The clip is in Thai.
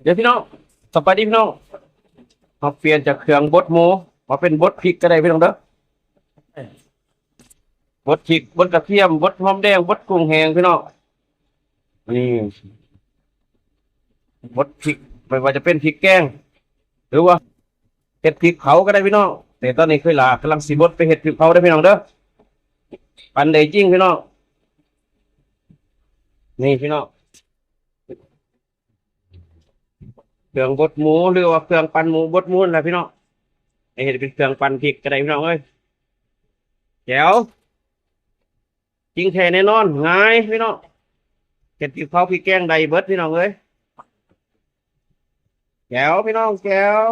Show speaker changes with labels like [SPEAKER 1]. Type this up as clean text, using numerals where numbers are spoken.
[SPEAKER 1] เดี๋ยวพี่น้องสบายดีพี่น้องมาเปลี่ยนจากเครื่องบดหมูมาเป็นบดพริกก็ได้พี่น้องเด้อบดพริกบดกระเทียมบดหอมแดงบดกุ้งแห้งพี่น้องนี่บดพริกไม่ว่าจะเป็นพริกแกงหรือว่าเห็ดพริกเผาก็ได้พี่น้องแต่ตอนนี้เคยลากำลังสีบดไปเห็ดพริกเผาได้พี่น้องเด้อปันได้จริงพี่น้องนี่พี่น้องเครื่องบดหมูหรือว่าเครื่องปั่นหมูบดหมูนั่นแหละพี่น้องไอเห็ดเป็นเครื่องปั่นพริกก็ได้พี่น้องเอ้ยแจ๋วจริงแท้แน่นอนง่ายพี่น้องเห็ดพริกเผาพริกแกงได้เบิดพี่น้องเอ้ยแจ๋วพี่น้องแจ๋ว